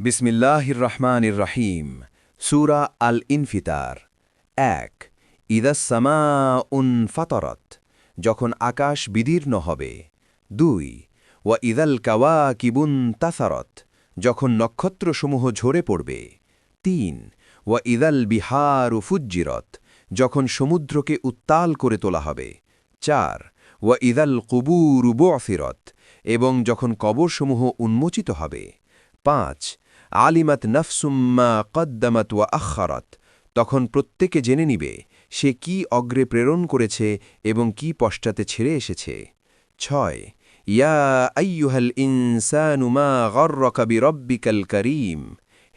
বিসমিল্লাহির রহমানির রহিম সূরা আল ইনফিতার ১ ইদাস সামাউন ফাতারাত যখন আকাশ বিদীর্ণ হবে ২ ওয়া ইদাল কাওয়াকিবুন তাসারাত যখন নক্ষত্রসমূহ ঝরে পড়বে ৩ ওয়া ইদাল বিহারু ফুজ্জিরত যখন সমুদ্রকে উত্তাল করে তোলা হবে ৪ ওয়া ইদাল কুবুরু বু'সিরত এবং যখন কবরসমূহ উন্মোচিত হবে ৫ আলিমাত নফসুম্মা কদ্দামাত ওয়া আখারাত তখন প্রত্যেকে জেনে নিবে সে কি অগ্রে প্রেরণ করেছে এবং কি পশ্চাতে ছেড়ে এসেছে ৬ ইয়া আইয়ুহাল ইনসানু মা গররাকা বিরব্বিকাল করিম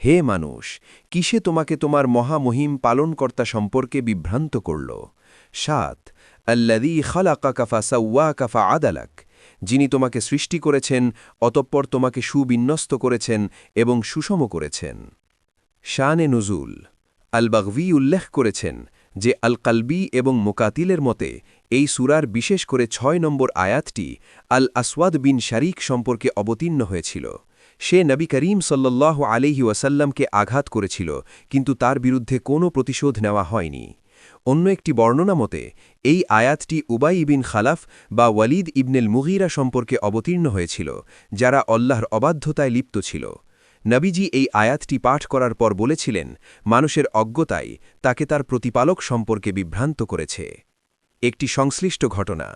হে মানুষ কিসে তোমাকে তোমার মহামহিম পালনকর্তা সম্পর্কে বিভ্রান্ত করল ৭ আল্লাযী খালাকাকা ফাসাওয়াকা ফাআদালাক যিনি তোমাকে সৃষ্টি করেছেন অতঃপর তোমাকে সুবিন্যস্ত করেছেন এবং সুষম করেছেন শানে নুজুল আল বাগভি উল্লেখ করেছেন যে আল কালবি এবং মোকাতিলের মতে এই সূরার বিশেষ করে ৬ নম্বর আয়াতটি আল আসওয়াদ বিন শারিক সম্পর্কে অবতীর্ণ হয়েছিল সে নবী করিম সাল্লাল্লাহু আলাইহি ওয়াসাল্লামকে আঘাত করেছিল কিন্তু তার বিরুদ্ধে কোনো প্রতিশোধ নেওয়া হয়নি অন্য একটি বর্ণনা মতে এই আয়াতটি উবাই ইবিন খালাফ বা ওয়ালিদ ইবনেল মুগীরা সম্পর্কে অবতীর্ণ হয়েছিল যারা আল্লাহর অবাধ্যতায় লিপ্ত ছিল নবীজি এই আয়াতটি পাঠ করার পর বলেছিলেন মানুষের অজ্ঞতাই তাকে তার প্রতিপালক সম্পর্কে বিভ্রান্ত করেছে একটি সংশ্লিষ্ট ঘটনা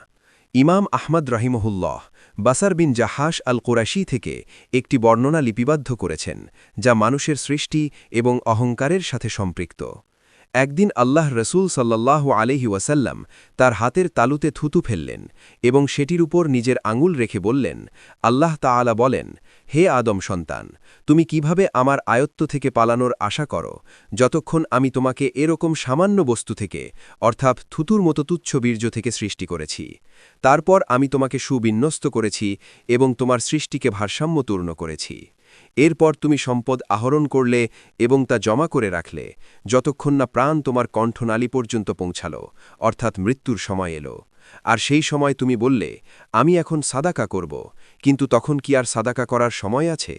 ইমাম আহমদ রহিমহুল্লাহ বাসার বিন জাহাস আল কোরাশি থেকে একটি বর্ণনা লিপিবদ্ধ করেছেন যা মানুষের সৃষ্টি এবং অহংকারের সাথে সম্পৃক্ত একদিন আল্লাহ রসুল সাল্লাল্লাহু আলাইহি ওয়াসাল্লাম তার হাতের তালুতে থুতু ফেললেন এবং সেটির উপর নিজের আঙুল রেখে বললেন আল্লাহ তাআলা বলেন হে আদম সন্তান তুমি কিভাবে আমার আয়ত্ত থেকে পালানোর আশা করো যতক্ষণ আমি তোমাকে এরকম সামান্য বস্তু থেকে অর্থাৎ থুতুর মতো তুচ্ছ বীর্য থেকে সৃষ্টি করেছি তারপর আমি তোমাকে সুবিন্যস্ত করেছি এবং তোমার সৃষ্টিকে ভারসাম্যপূর্ণ করেছি এরপর তুমি সম্পদ আহরণ করলে এবং তা জমা করে রাখলে যতক্ষণ না প্রাণ তোমার কণ্ঠনালী পর্যন্ত পৌঁছাল অর্থাৎ মৃত্যুর সময় এলো আর সেই সময় তুমি বললে আমি এখন সাদাকা করব কিন্তু তখন কি আর সাদাকা করার সময় আছে